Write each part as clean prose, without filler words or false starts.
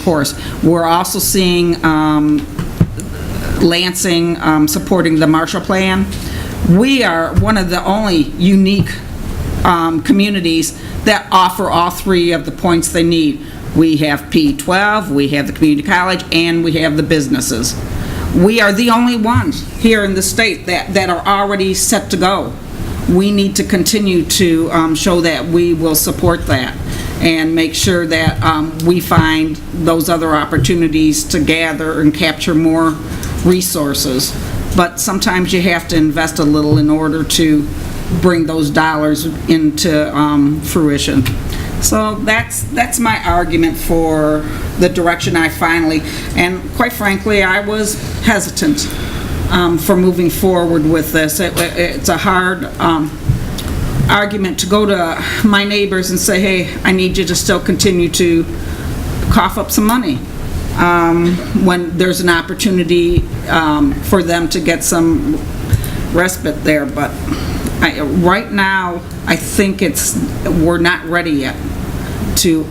course. We're also seeing Lansing supporting the Marshall Plan. We are one of the only unique communities that offer all three of the points they need. We have P12, we have the community college, and we have the businesses. We are the only ones here in the state that are already set to go. We need to continue to show that we will support that and make sure that we find those other opportunities to gather and capture more resources. But sometimes you have to invest a little in order to bring those dollars into fruition. So that's my argument for the direction I finally, and quite frankly, I was hesitant for moving forward with this. It's a hard argument to go to my neighbors and say, hey, I need you to still continue to cough up some money when there's an opportunity for them to get some respite there. But right now, I think we're not ready yet to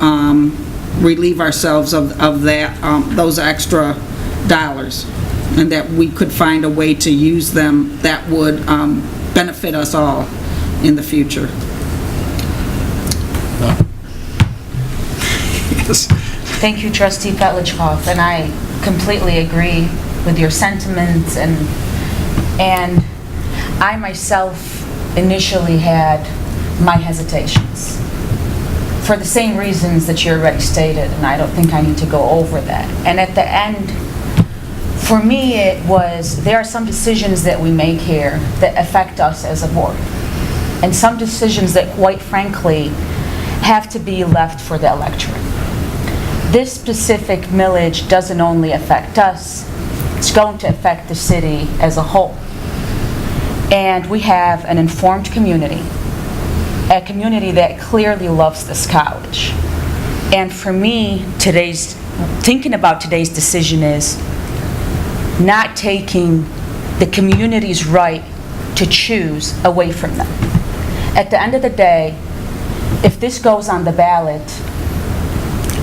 relieve ourselves of that those extra dollars, and that we could find a way to use them that would benefit us all in the future. Yes. Thank you, Trustee Petlicoff, and I completely agree with your sentiments, and I myself initially had my hesitations for the same reasons that you already stated, and I don't think I need to go over that. And at the end, for me, it was, there are some decisions that we make here that affect us as a board, and some decisions that, quite frankly, have to be left for the electorate. This specific millage doesn't only affect us, it's going to affect the city as a whole. And we have an informed community, a community that clearly loves this college. And for me, thinking about today's decision is not taking the community's right to choose away from them. At the end of the day, if this goes on the ballot,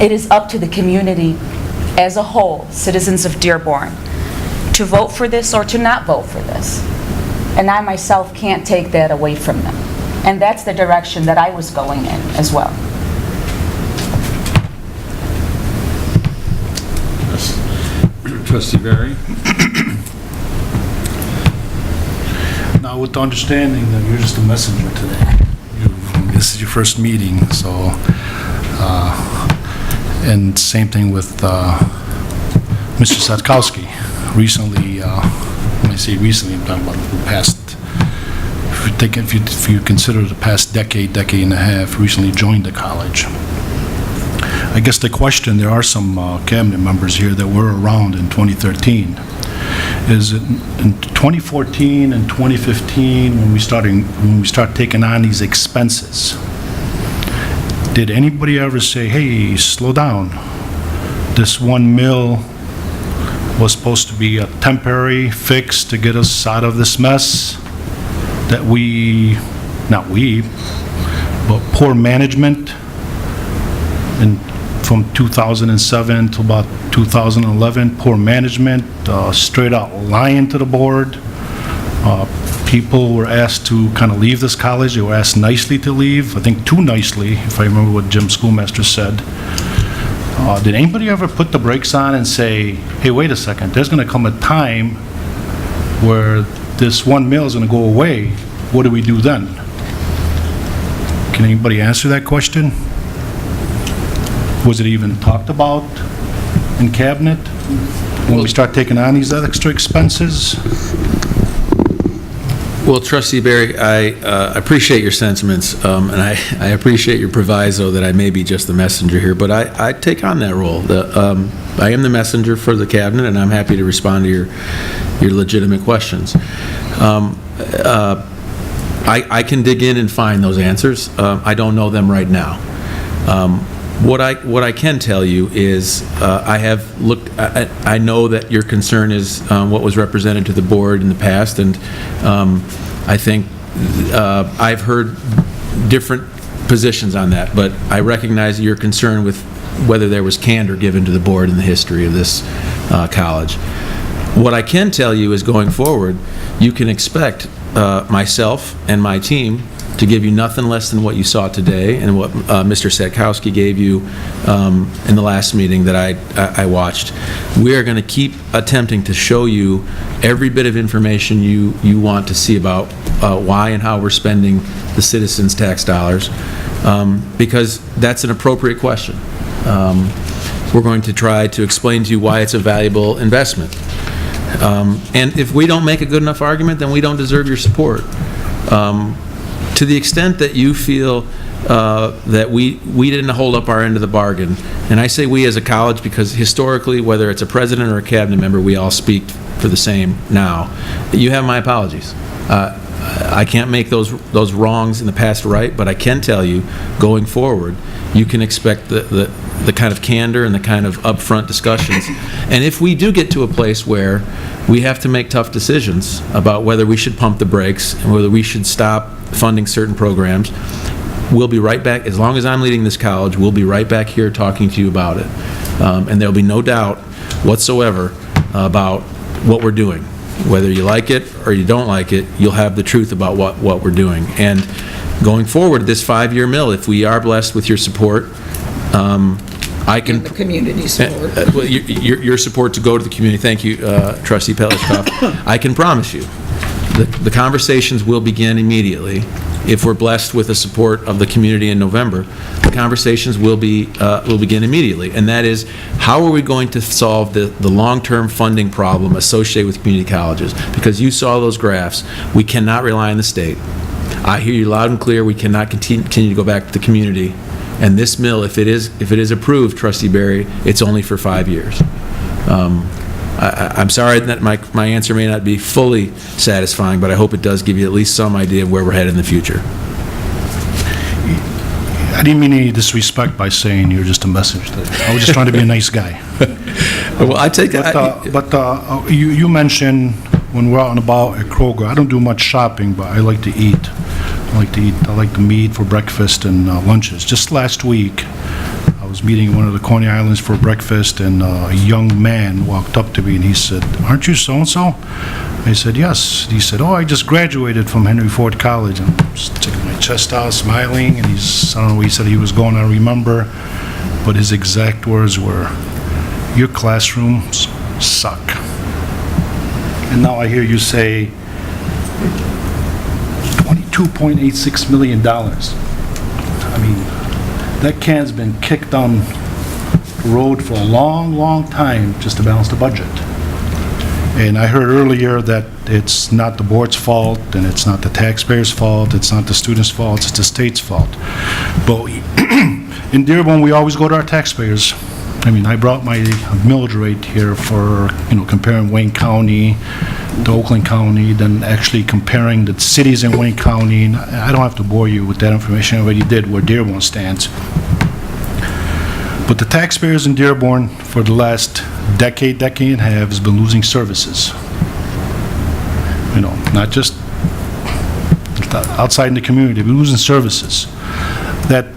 it is up to the community as a whole, citizens of Dearborn, to vote for this or to not vote for this. And I myself can't take that away from them. And that's the direction that I was going in as well. Yes. Trustee Berry. Now, with the understanding that you're just a messenger today, this is your first meeting, so, and same thing with Mr. Satkowski. Recently, when I say recently, I'm talking about the past, if you consider the past decade and a half, recently joined the college. I guess the question, there are some cabinet members here that were around in 2013. Is it in 2014 and 2015 when we start taking on these expenses? Did anybody ever say, "Hey, slow down. This $1 million was supposed to be a temporary fix to get us out of this mess that but poor management from 2007 to about 2011, poor management, straight out lying to the board. People were asked to kind of leave this college. They were asked nicely to leave, I think too nicely, if I remember what Jim Schoolmaster said. Did anybody ever put the brakes on and say, hey, wait a second, there's going to come a time where this $1 million is going to go away. What do we do then? Can anybody answer that question? Was it even talked about in cabinet when we start taking on these extra expenses? Well, Trustee Berry, I appreciate your sentiments, and I appreciate your proviso that I may be just the messenger here, but I take on that role. I am the messenger for the cabinet, and I'm happy to respond to your legitimate questions. I can dig in and find those answers. I don't know them right now. What I can tell you is I have looked. I know that your concern is what was represented to the board in the past, and I think I've heard different positions on that. But I recognize your concern with whether there was candor given to the board in the history of this college. What I can tell you is going forward, you can expect myself and my team to give you nothing less than what you saw today and what Mr. Satkowski gave you in the last meeting that I watched. We are going to keep attempting to show you every bit of information you want to see about why and how we're spending the citizens' tax dollars, because that's an appropriate question. We're going to try to explain to you why it's a valuable investment. And if we don't make a good enough argument, then we don't deserve your support. To the extent that you feel that we didn't hold up our end of the bargain, and I say we as a college because historically, whether it's a president or a cabinet member, we all speak for the same now. You have my apologies. I can't make those wrongs in the past right, but I can tell you, going forward, you can expect the kind of candor and the kind of upfront discussions. And if we do get to a place where we have to make tough decisions about whether we should pump the brakes and whether we should stop funding certain programs, we'll be right back. As long as I'm leading this college, we'll be right back here talking to you about it. And there'll be no doubt whatsoever about what we're doing. Whether you like it or you don't like it, you'll have the truth about what we're doing. And going forward, this 5-year mill, if we are blessed with your support, I can... And the community support. Well, your support to go to the community. Thank you, Trustee Pelishkov. I can promise you, the conversations will begin immediately. If we're blessed with the support of the community in November, the conversations will begin immediately. And that is, how are we going to solve the long-term funding problem associated with community colleges? Because you saw those graphs. We cannot rely on the state. I hear you loud and clear. We cannot continue to go back to the community. And this mill, if it is approved, Trustee Barry, it's only for 5 years. I'm sorry that my answer may not be fully satisfying, but I hope it does give you at least some idea of where we're headed in the future. I didn't mean any disrespect by saying you're just a messenger. I was just trying to be a nice guy. Well, I take that. But you mentioned when we're out and about at Kroger, I don't do much shopping, but I like to eat. I like to meet for breakfast and lunches. Just last week, I was meeting in one of the Coney Islands for breakfast, and a young man walked up to me and he said, "Aren't you so-and-so?" I said, "Yes." He said, "Oh, I just graduated from Henry Ford College." And I'm sticking my chest out, smiling, and I don't know, he said he was going, I don't remember, but his exact words were, "Your classrooms suck." And now I hear you say, $22.86 million. I mean, that can's been kicked down the road for a long, long time just to balance the budget. And I heard earlier that it's not the board's fault, and it's not the taxpayers' fault, it's not the students' fault, it's the state's fault. But in Dearborn, we always go to our taxpayers. I mean, I brought my millage rate here for, comparing Wayne County to Oakland County, then actually comparing the cities in Wayne County. And I don't have to bore you with that information. I already did where Dearborn stands. But the taxpayers in Dearborn for the last decade and a half has been losing services. Not just outside in the community, they've been losing services. That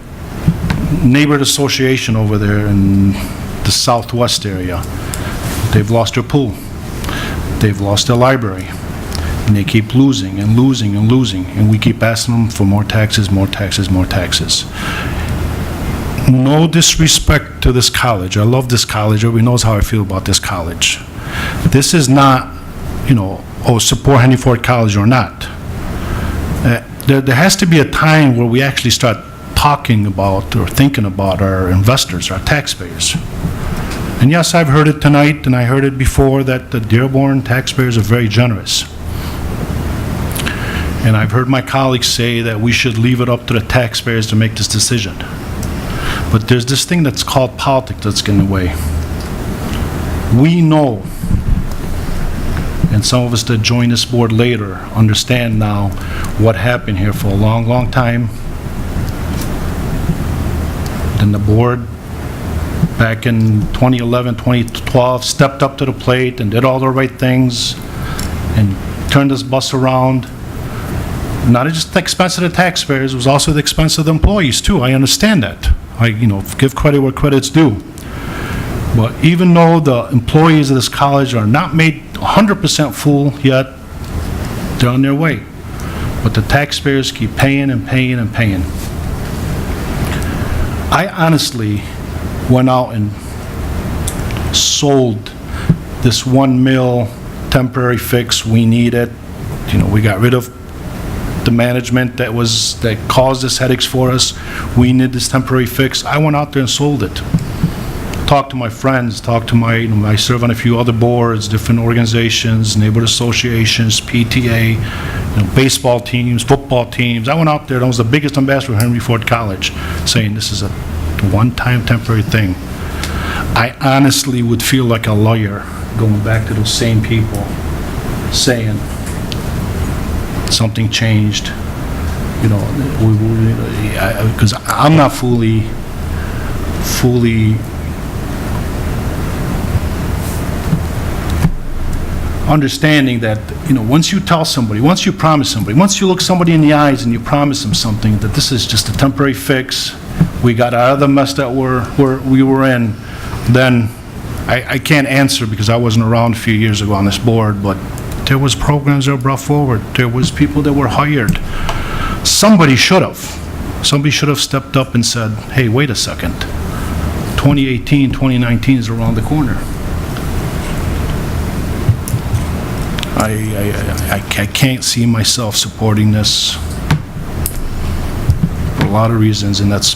neighborhood association over there in the southwest area, they've lost their pool, they've lost their library, and they keep losing and losing and losing, and we keep asking them for more taxes, more taxes, more taxes. No disrespect to this college. I love this college. Everybody knows how I feel about this college. This is not, support Henry Ford College or not. There has to be a time where we actually start talking about or thinking about our investors, our taxpayers. And yes, I've heard it tonight, and I heard it before, that the Dearborn taxpayers are very generous. And I've heard my colleagues say that we should leave it up to the taxpayers to make this decision. But there's this thing that's called politics that's getting in the way. We know, and some of us that join this board later understand now what happened here for a long, long time. Then the board, back in 2011, 2012, stepped up to the plate and did all the right things and turned this bus around. Not just at the expense of the taxpayers, it was also the expense of the employees too. I understand that. give credit where credit's due. But even though the employees of this college are not made 100% full yet, they're on their way. But the taxpayers keep paying and paying and paying. I honestly went out and sold this 1 mil temporary fix. We need it. We got rid of the management that caused this headaches for us. We need this temporary fix. I went out there and sold it. Talked to my friends, talked to I serve on a few other boards, different organizations, neighborhood associations, PTA, baseball teams, football teams. I went out there, and I was the biggest ambassador of Henry Ford College, saying this is a one-time temporary thing. I honestly would feel like a lawyer going back to those same people, saying something changed, because I'm not fully understanding that, once you tell somebody, once you promise somebody, once you look somebody in the eyes and you promise them something, that this is just a temporary fix, we got out of the mess that we were in, then I can't answer because I wasn't around a few years ago on this board, but there was programs that were brought forward. There was people that were hired. Somebody should have stepped up and said, hey, wait a second. 2018, 2019 is around the corner. I can't see myself supporting this for a lot of reasons, and that's,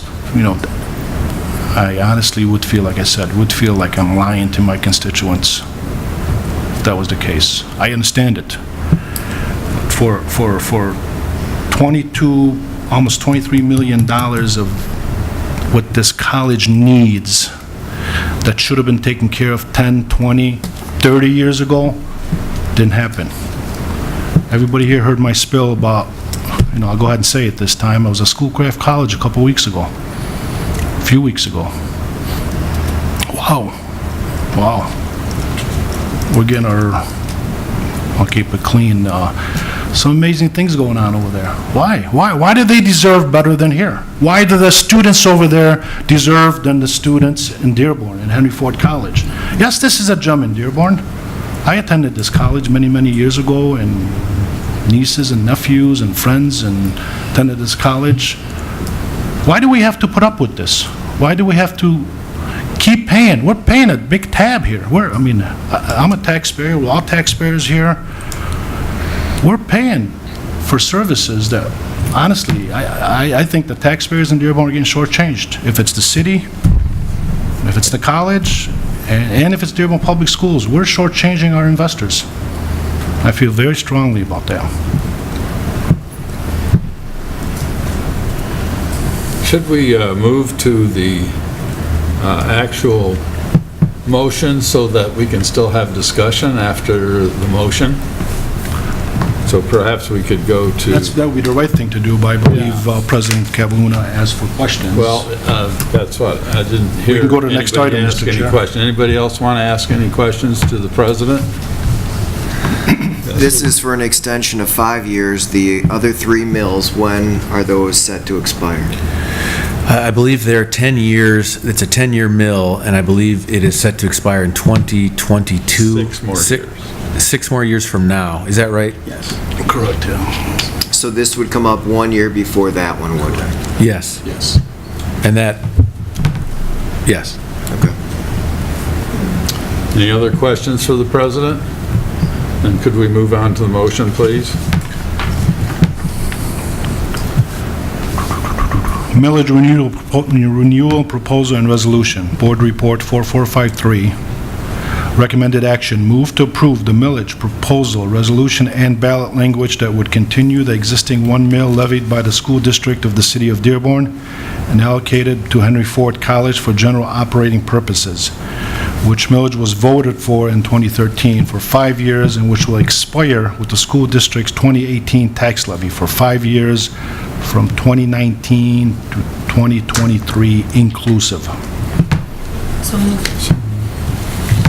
I honestly would feel, like I said, like I'm lying to my constituents if that was the case. I understand it. For 22, almost $23 million of what this college needs that should have been taken care of 10, 20, 30 years ago, didn't happen. Everybody here heard my spill about, I'll go ahead and say it this time, I was at Schoolcraft College a few weeks ago. Wow. We're getting I'll keep it clean, some amazing things going on over there. Why do they deserve better than here? Why do the students over there deserve than the students in Dearborn, in Henry Ford College? Yes, this is a gem in Dearborn. I attended this college many, many years ago, and nieces and nephews and friends and attended this college. Why do we have to put up with this? Why do we have to keep paying? We're paying a big tab here. I'm a taxpayer, we're all taxpayers here. We're paying for services that, honestly, I think the taxpayers in Dearborn are getting shortchanged. If it's the city, if it's the college, and if it's Dearborn Public Schools, we're shortchanging our investors. I feel very strongly about that. Should we move to the actual motion so that we can still have discussion after the motion? So perhaps we could go to... That would be the right thing to do, but I believe President Cavalluna asked for questions. Well, that's what, I didn't hear. We can go to the next anybody item, ask Mr. any Chair. question. Anybody else want to ask any questions to the president? This is for an extension of 5 years. The other 3 mills, when are those set to expire? I believe they're 10 years, it's a 10-year mill, and I believe it is set to expire in 2022. 6 more years. 6 more years from now, is that right? Yes. Correct, yeah. So this would come up 1 year before that one would? Yes. Yes. And that, yes. Okay. Any other questions for the president? And could we move on to the motion, please? Millage renewal proposal and resolution, Board Report 4453. Recommended action, move to approve the millage proposal, resolution, and ballot language that would continue the existing 1 mill levied by the school district of the city of Dearborn and allocated to Henry Ford College for general operating purposes, which millage was voted for in 2013 for 5 years and which will expire with the school district's 2018 tax levy for 5 years from 2019 to 2023 inclusive. So moved.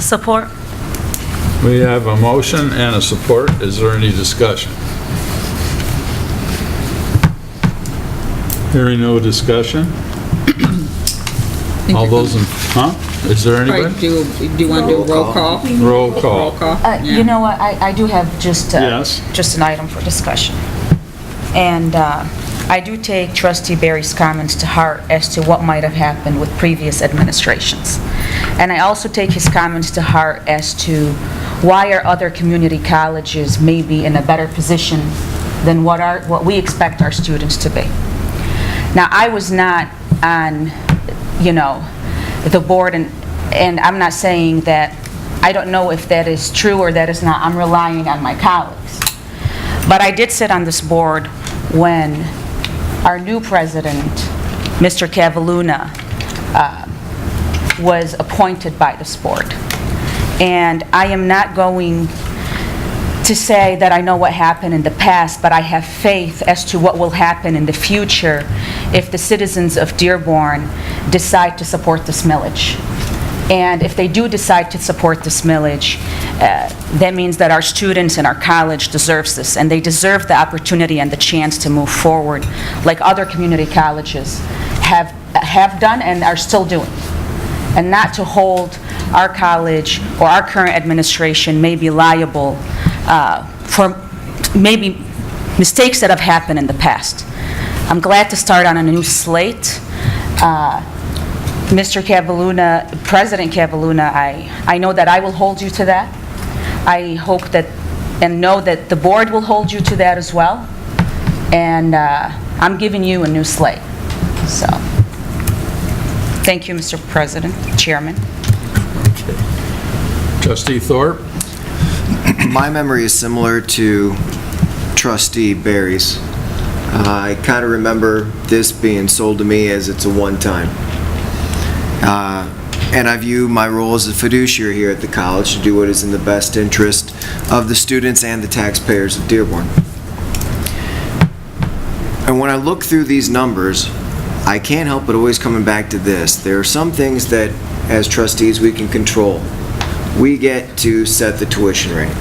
Support. We have a motion and a support. Is there any discussion? Hearing no discussion. think All you're those in, gonna- Is there Right, anybody? do you want to do a roll call? Roll call. Roll call? Yeah. You know what, I do have just, Yes. just an item for discussion. And I do take Trustee Barry's comments to heart as to what might have happened with previous administrations. And I also take his comments to heart as to why our other community colleges may be in a better position than what we expect our students to be. Now, I was not on, the board, and I'm not saying that, I don't know if that is true or that is not. I'm relying on my colleagues. But I did sit on this board when our new president, Mr. Cavaluna, was appointed by this board. And I am not going to say that I know what happened in the past, but I have faith as to what will happen in the future if the citizens of Dearborn decide to support this millage. And if they do decide to support this millage, that means that our students and our college deserves this, and they deserve the opportunity and the chance to move forward like other community colleges have done and are still doing, and not to hold our college or our current administration may be liable for maybe mistakes that have happened in the past. I'm glad to start on a new slate. Mr. Cavaluna, President Cavaluna, I know that I will hold you to that. I hope that and know that the board will hold you to that as well. And I'm giving you a new slate. So, thank you, Mr. President, Chairman. Trustee Thorpe? My memory is similar to Trustee Barry's. I kind of remember this being sold to me as it's a one-time. And I view my role as a fiduciary here at the college to do what is in the best interest of the students and the taxpayers of Dearborn. And when I look through these numbers, I can't help but always coming back to this. There are some things that, as trustees, we can control. We get to set the tuition rate.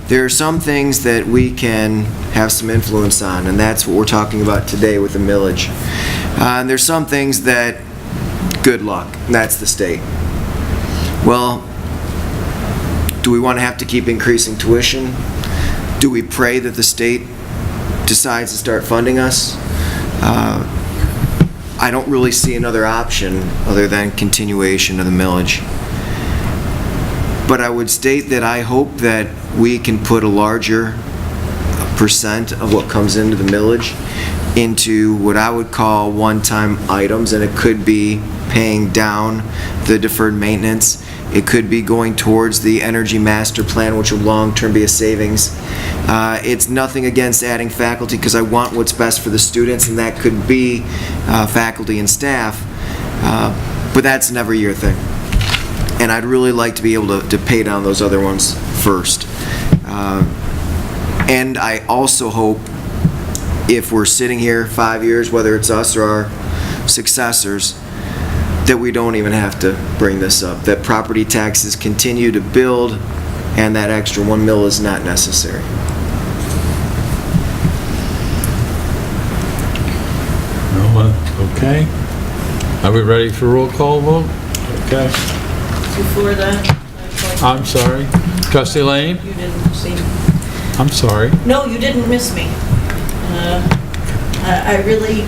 There are some things that we can have some influence on, and that's what we're talking about today with the millage. And there's some things that, good luck, and that's the state. Well, do we want to have to keep increasing tuition? Do we pray that the state decides to start funding us? I don't really see another option other than continuation of the millage. But I would state that I hope that we can put a larger percent of what comes into the millage into what I would call one-time items, and it could be paying down the deferred maintenance. It could be going towards the energy master plan, which will long-term be a savings. It's nothing against adding faculty, because I want what's best for the students, and that could be faculty and staff, but that's an every year thing. And I'd really like to be able to pay down those other ones first. And I also hope, if we're sitting here 5 years, whether it's us or our successors, that we don't even have to bring this up, that property taxes continue to build and that extra 1 mil is not necessary. No one? Okay. Are we ready for roll call vote? Okay. Before that, I'm sorry. Trustee Lane? you didn't see me. I'm sorry. No, you didn't miss me. I really,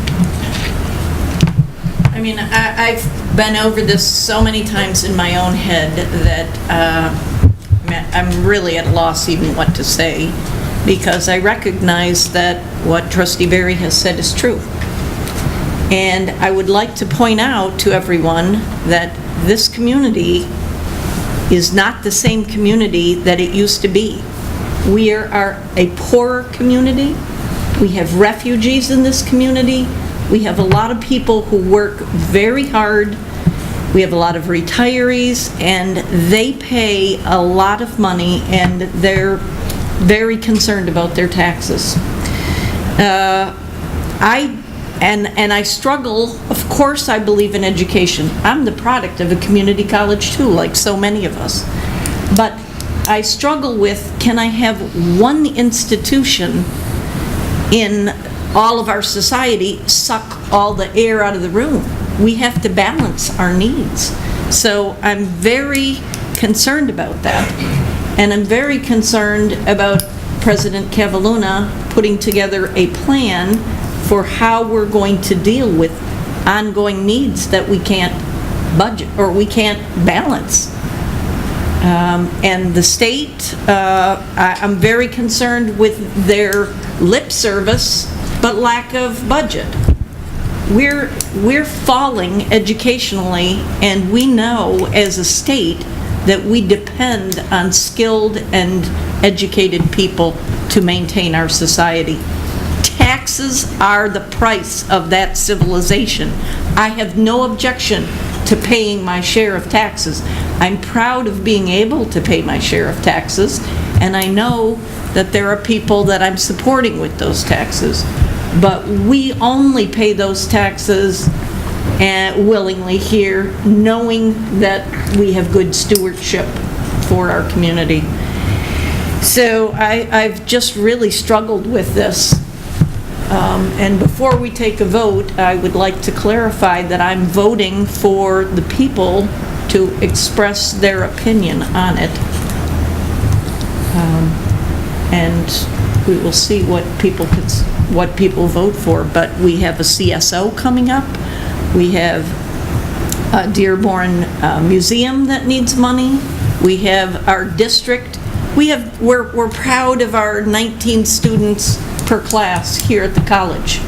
I mean, I've been over this so many times in my own head that I'm really at a loss even what to say, because I recognize that what Trustee Barry has said is true. And I would like to point out to everyone that this community is not the same community that it used to be. We are a poorer community. We have refugees in this community. We have a lot of people who work very hard. We have a lot of retirees, and they pay a lot of money, and they're very concerned about their taxes. I struggle. Of course, I believe in education. I'm the product of a community college too, like so many of us. But I struggle with, can I have one institution in all of our society suck all the air out of the room? we have to balance our needs. So I'm very concerned about that. And I'm very concerned about President Cavalluna putting together a plan for how we're going to deal with ongoing needs that we can't budget or we can't balance. And the state, I'm very concerned with their lip service, but lack of budget. We're falling educationally, and we know as a state that we depend on skilled and educated people to maintain our society. Taxes are the price of that civilization. I have no objection to paying my share of taxes. I'm proud of being able to pay my share of taxes, and I know that there are people that I'm supporting with those taxes. But we only pay those taxes willingly here, knowing that we have good stewardship for our community. So I've just really struggled with this. And before we take a vote, I would like to clarify that I'm voting for the people to express their opinion on it. And we will see what people vote for. But we have a CSO coming up. We have a Dearborn Museum that needs money. We have our district. We're proud of our 19 students per class here at the college.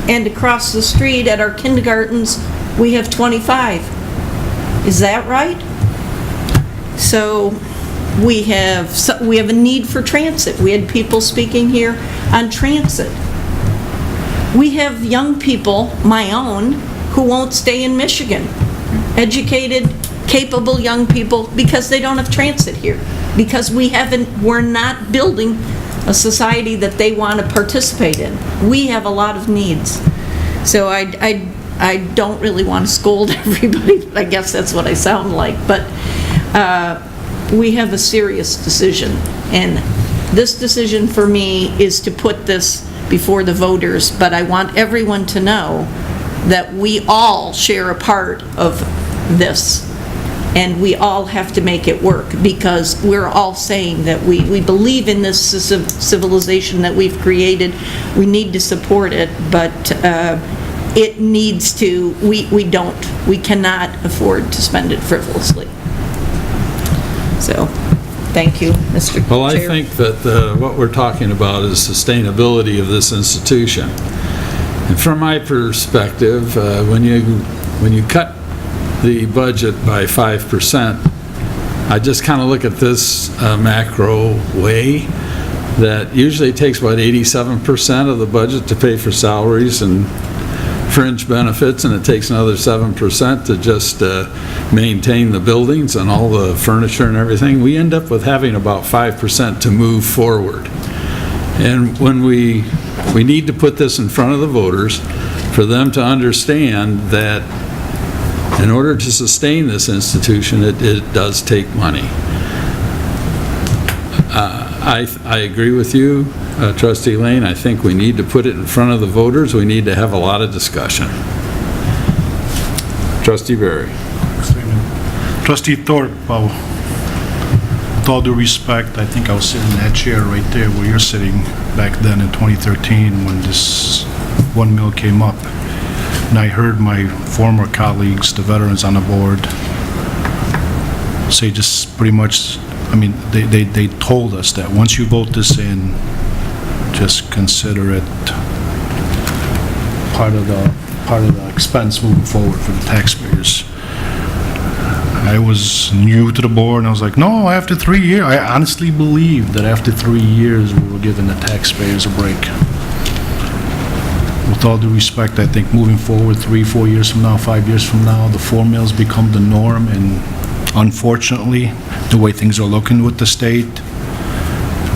And across the street at our kindergartens, we have 25. Is that right? So we have a need for transit. We had people speaking here on transit. We have young people, my own, who won't stay in Michigan. Educated, capable young people, because they don't have transit here. Because we're not building a society that they want to participate in. We have a lot of needs. So I don't really want to scold everybody, but I guess that's what I sound like. But we have a serious decision. And this decision for me is to put this before the voters, but I want everyone to know that we all share a part of this, and we all have to make it work, because we're all saying that we believe in this civilization that we've created. We need to support it, but it needs to, we cannot afford to spend it frivolously. So, thank you, Mr. Chair. Well, I think that what we're talking about is sustainability of this institution. And from my perspective, when you cut the budget by 5%, I just kind of look at this macro way, that usually it takes about 87% of the budget to pay for salaries and fringe benefits, and it takes another 7% to just maintain the buildings and all the furniture and everything. We end up with having about 5% to move forward. And when we need to put this in front of the voters for them to understand that in order to sustain this institution, it does take money. I agree with you, Trustee Lane. I think we need to put it in front of the voters. We need to have a lot of discussion. Trustee Berry. Trustee Thorpe, with all due respect, I think I was sitting in that chair right there where you're sitting back then in 2013 when this 1 mil came up. And I heard my former colleagues, the veterans on the board, say just pretty much, I mean, they told us that once you vote this in, just consider it part of the expense moving forward for the taxpayers. I was new to the board, and I was like, no, after 3 years, I honestly believe that after 3 years, we were giving the taxpayers a break. With all due respect, I think moving forward 3-4 years from now, 5 years from now, the 4 mills become the norm, and unfortunately, the way things are looking with the state,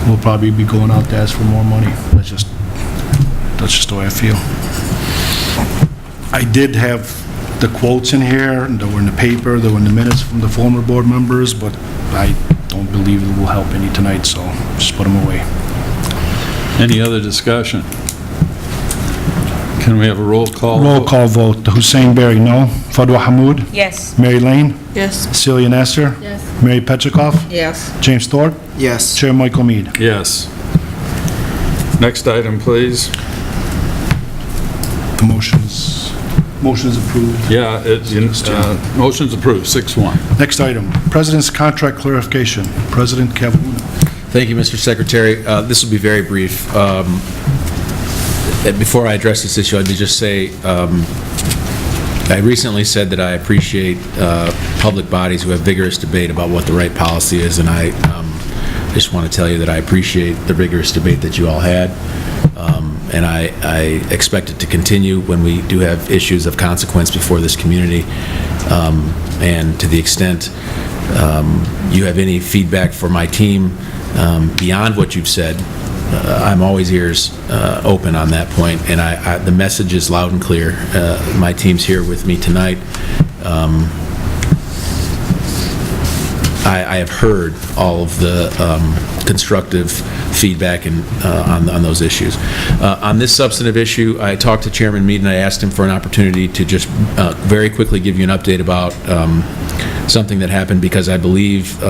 we'll probably be going out to ask for more money. That's just the way I feel. I did have the quotes in here, and they were in the paper, they were in the minutes from the former board members, but I don't believe it will help any tonight, so just put them away. Any other discussion? Can we have a roll call? Roll call vote. Hussein Berry, no. Fadwa Hamud? Yes. Mary Lane? Yes. Celia Nasser? Yes. Mary Petrikov? Yes. James Thorpe? Yes. Chair Michael Mead. Yes. Next item, please. The motion is approved. Yeah, motion's approved, 6-1. Next item, President's contract clarification. President Cavaluna. Thank you, Mr. Secretary. This will be very brief. Before I address this issue, let me just say, I recently said that I appreciate public bodies who have vigorous debate about what the right policy is, and I just want to tell you that I appreciate the rigorous debate that you all had, and I expect it to continue when we do have issues of consequence before this community. And to the extent you have any feedback for my team beyond what you've said, I'm always ears open on that point, and the message is loud and clear. My team's here with me tonight. I have heard all of the constructive feedback on those issues. On this substantive issue, I talked to Chairman Mead and I asked him for an opportunity to just very quickly give you an update about something that happened, because I believe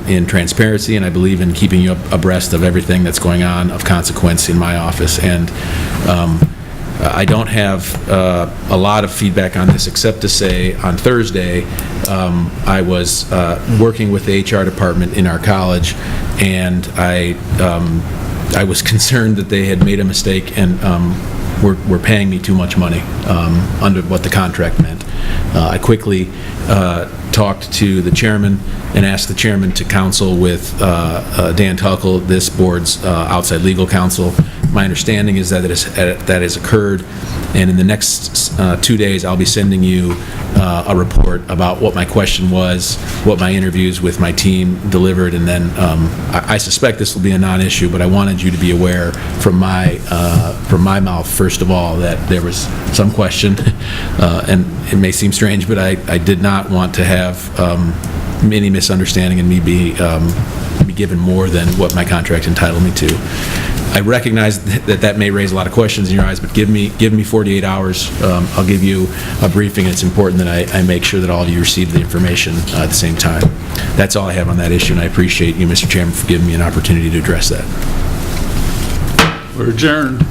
in transparency and I believe in keeping you abreast of everything that's going on of consequence in my office. And I don't have a lot of feedback on this except to say on Thursday I was working with the HR department in our college, and I was concerned that they had made a mistake and were paying me too much money under what the contract meant. I quickly talked to the chairman and asked the chairman to counsel with Dan Tuckle, this board's outside legal counsel. My understanding is that that has occurred, and in the next 2 days, I'll be sending you a report about what my question was, what my interviews with my team delivered, and then I suspect this will be a non-issue, but I wanted you to be aware from my mouth, first of all, that there was some question, and it may seem strange, but I did not want to have any misunderstanding and me be given more than what my contract entitled me to. I recognize that may raise a lot of questions in your eyes, but give me 48 hours. I'll give you a briefing. It's important that I make sure that all of you receive the information at the same time. That's all I have on that issue, and I appreciate you, Mr. Chairman, for giving me an opportunity to address that. We're adjourned.